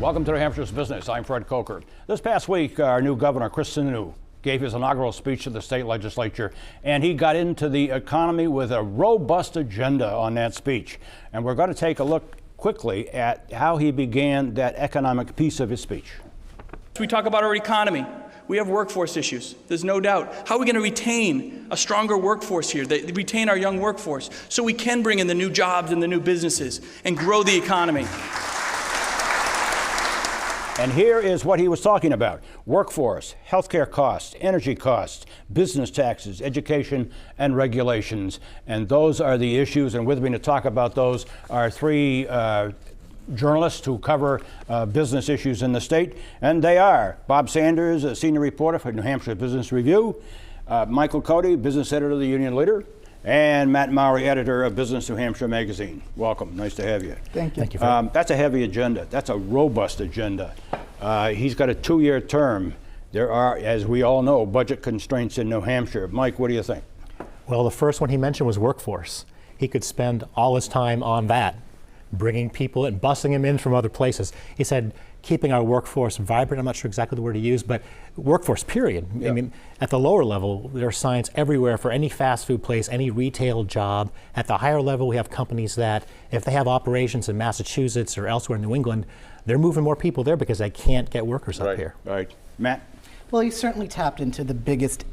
Welcome to New Hampshire's Business. I'm Fred Coker. This past week, our new governor, Chris Sununu, gave his inaugural speech to the state legislature, and he got into the economy with a robust agenda on that speech. And we're going to take a look quickly at how he began that economic piece of his speech. We talk about our economy. We have workforce issues. There's no doubt. How are we going to retain a stronger workforce here, retain our young workforce, so we can bring in the new jobs and the new businesses and grow the economy? And here is what he was talking about: workforce, healthcare costs, energy costs, business taxes, education, and regulations. And those are the issues. And with me to talk about those are three journalists who cover business issues in the state. And they are Bob Sanders, a senior reporter for New Hampshire Business Review, Michael Cody, business editor of the Union Leader, and Matt Mowry, editor of Business New Hampshire magazine. Welcome. Nice to have you. Thank you. Thank you. That's a heavy agenda. That's a robust agenda. He's got a 2-year term. There are, as we all know, budget constraints in New Hampshire. Mike, what do you think? Well, the first one he mentioned was workforce. He could spend all his time on that, bringing people and busing them in from other places. He said keeping our workforce vibrant. I'm not sure exactly the word he used, but workforce, period. Yeah. I mean, at the lower level, there are signs everywhere for any fast food place, any retail job. At the higher level, we have companies that, if they have operations in Massachusetts or elsewhere in New England, they're moving more people there because they can't get workers up here. Right. Matt? Well, he certainly tapped into the biggest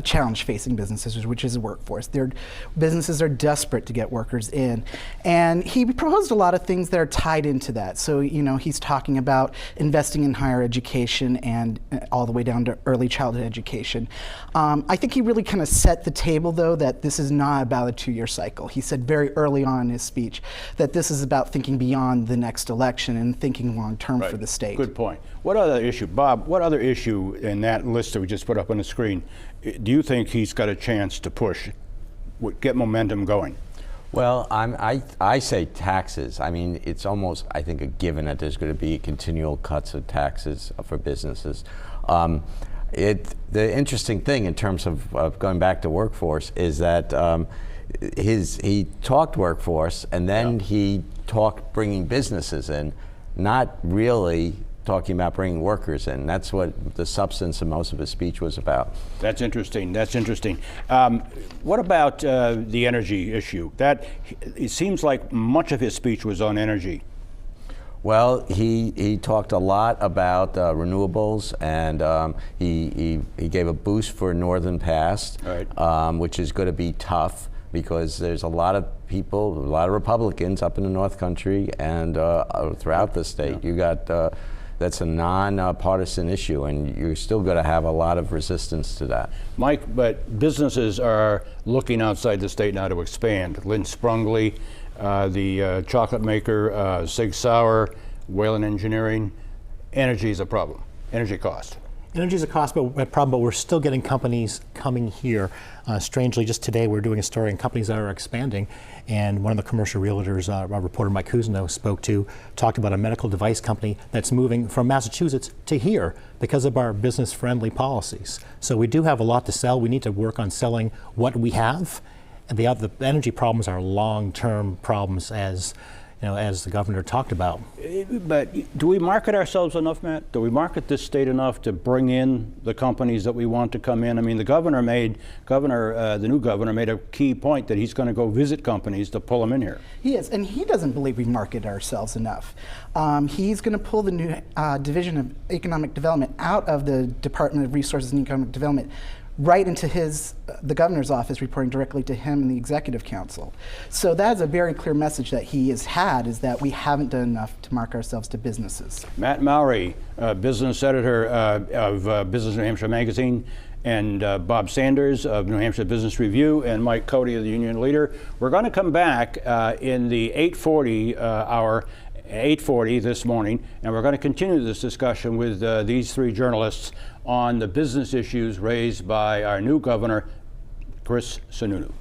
challenge facing businesses, which is the workforce. Their businesses are desperate to get workers in. And he proposed a lot of things that are tied into that. So, you know, he's talking about investing in higher education and all the way down to early childhood education. I think he really kind of set the table, though, that this is not about a 2-year cycle. He said very early on in his speech that this is about thinking beyond the next election and thinking long term for the state. Good point. What other issue, Bob, what other issue in that list that we just put up on the screen do you think he's got a chance to push, get momentum going? Well, I say taxes. I mean, it's almost, I think, a given that there's going to be continual cuts of taxes for businesses. The interesting thing in terms of going back to workforce is that he talked workforce and then he talked bringing businesses in, not really talking about bringing workers in. That's what the substance of most of his speech was about. That's interesting. That's interesting. What about the energy issue? It seems like much of his speech was on energy. Well, he talked a lot about renewables, and he gave a boost for Northern Pass, right. Which is going to be tough because there's a lot of people, a lot of Republicans up in the North Country and throughout the state. Yeah. You got that's a non-partisan issue, and you're still going to have a lot of resistance to that. Mike, but businesses are looking outside the state now to expand. Lynn Sprungly, the chocolate maker, Sig Sauer, Whalen Engineering. Energy is a problem. Energy cost. Energy is a problem, but we're still getting companies coming here. Strangely, just today we're doing a story on companies that are expanding, and one of the commercial realtors, our reporter Mike Cousineau, talked about a medical device company that's moving from Massachusetts to here because of our business-friendly policies. So we do have a lot to sell. We need to work on selling what we have. And the energy problems are long-term problems, as the governor talked about. But do we market ourselves enough, Matt? Do we market this state enough to bring in the companies that we want to come in? I mean, the new governor made a key point that he's going to go visit companies to pull them in here. He is, and he doesn't believe we market ourselves enough. He's going to pull the new Division of Economic Development out of the Department of Resources and Economic Development right into the governor's office, reporting directly to him and the executive council. So that's a very clear message that he has had, is that we haven't done enough to market ourselves to businesses. Matt Mowry, business editor of Business New Hampshire magazine, and Bob Sanders of New Hampshire Business Review, and Mike Cody of the Union Leader. We're going to come back in the 8:40 hour, 8:40 this morning, and we're going to continue this discussion with these three journalists on the business issues raised by our new governor, Chris Sununu.